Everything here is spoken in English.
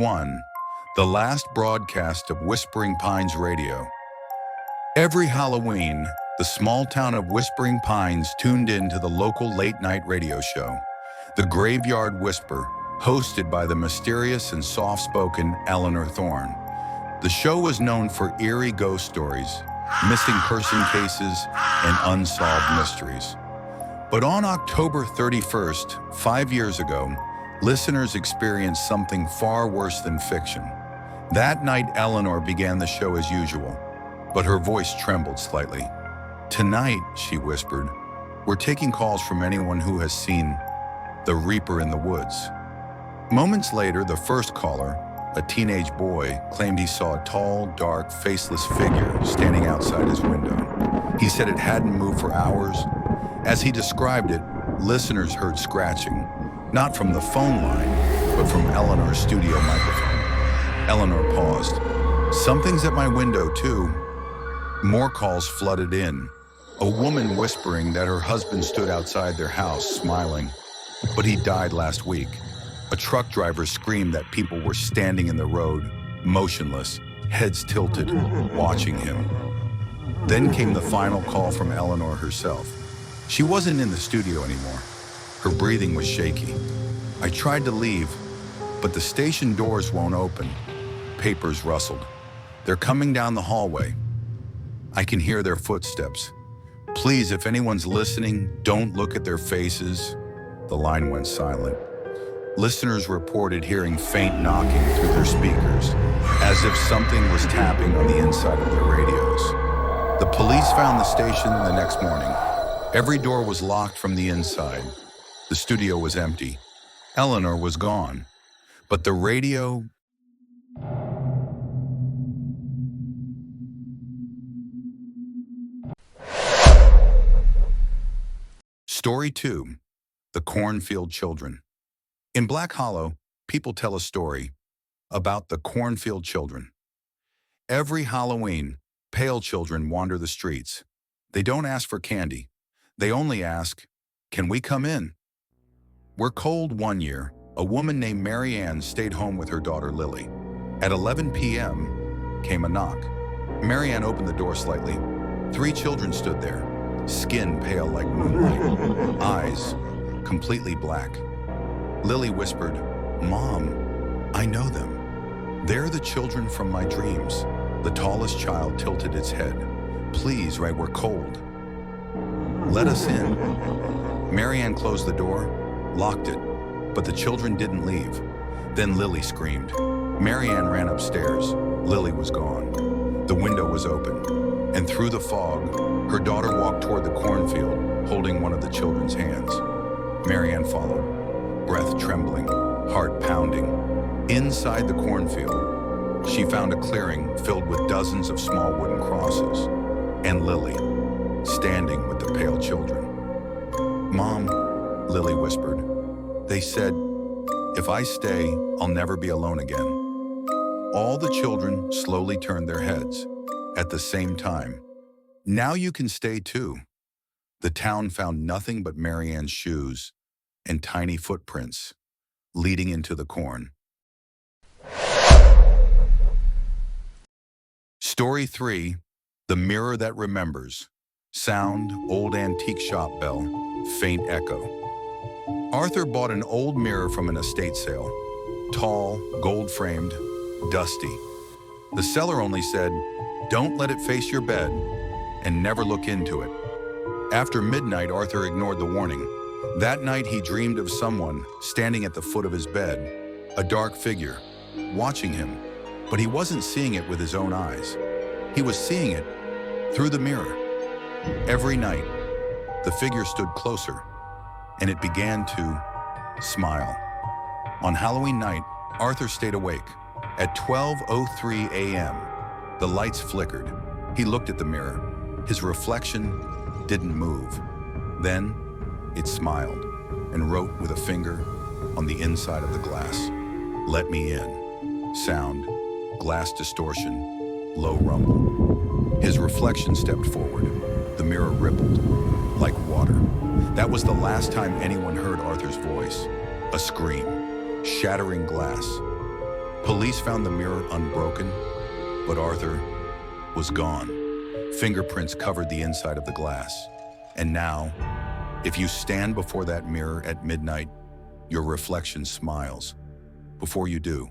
1. The last broadcast of Whispering Pines Radio. Every Halloween, the small town of Whispering Pines tuned in to the local late-night radio show, The Graveyard Whisper, hosted by the mysterious and soft-spoken Eleanor Thorne. The show was known for eerie ghost stories, missing person cases, and unsolved mysteries. But on October 31st, 5 years ago, listeners experienced something far worse than fiction. That night, Eleanor began the show as usual, but her voice trembled slightly. "Tonight," she whispered, "we're taking calls from anyone who has seen the Reaper in the woods." Moments later, the first caller, a teenage boy, claimed he saw a tall, dark, faceless figure standing outside his window. He said it hadn't moved for hours. As he described it, listeners heard scratching, not from the phone line, but from Eleanor's studio microphone. Eleanor paused. "Something's at my window, too." More calls flooded in. A woman whispering that her husband stood outside their house, smiling, but he died last week. A truck driver screamed that people were standing in the road, motionless, heads tilted, watching him. Then came the final call from Eleanor herself. She wasn't in the studio anymore. Her breathing was shaky. "I tried to leave, but the station doors won't open." Papers rustled. "They're coming down the hallway. I can hear their footsteps. Please, if anyone's listening, don't look at their faces." The line went silent. Listeners reported hearing faint knocking through their speakers, as if something was tapping on the inside of their radios. The police found the station the next morning. Every door was locked from the inside. The studio was empty. Eleanor was gone. But the radio... Story 2. The Cornfield Children. In Black Hollow, people tell a story about the Cornfield Children. Every Halloween, pale children wander the streets. They don't ask for candy. They only ask, "Can we come in?" We're cold one year. A woman named Mary Ann stayed home with her daughter Lily. At 11 p.m. came a knock. Mary Ann opened the door slightly. 3 children stood there, skin pale like moonlight, eyes completely black. Lily whispered, "Mom, I know them. They're the children from my dreams." The tallest child tilted its head. "Please, right, we're cold. Let us in." Mary Ann closed the door, locked it, but the children didn't leave. Then Lily screamed. Mary Ann ran upstairs. Lily was gone. The window was open, and through the fog, her daughter walked toward the cornfield, holding one of the children's hands. Mary Ann followed, breath trembling, heart pounding. Inside the cornfield, she found a clearing filled with dozens of small wooden crosses, and Lily, standing with the pale children. "Mom," Lily whispered, "they said, if I stay, I'll never be alone again." All the children slowly turned their heads at the same time. "Now you can stay too." The town found nothing but Mary Ann's shoes and tiny footprints leading into the corn. Story 3. The Mirror That Remembers. Sound, old antique shop bell, faint echo. Arthur bought an old mirror from an estate sale. Tall, gold-framed, dusty. The seller only said, "Don't let it face your bed and never look into it." After midnight, Arthur ignored the warning. That night, he dreamed of someone standing at the foot of his bed, a dark figure, watching him, but he wasn't seeing it with his own eyes. He was seeing it through the mirror. Every night, the figure stood closer, and it began to smile. On Halloween night, Arthur stayed awake. At 12:03 a.m., the lights flickered. He looked at the mirror. His reflection didn't move. Then, it smiled and wrote with a finger on the inside of the glass, "Let me in." Sound, glass distortion, low rumble. His reflection stepped forward. The mirror rippled like water. That was the last time anyone heard Arthur's voice. A scream, shattering glass. Police found the mirror unbroken, but Arthur was gone. Fingerprints covered the inside of the glass. And now, if you stand before that mirror at midnight, your reflection smiles. Before you do,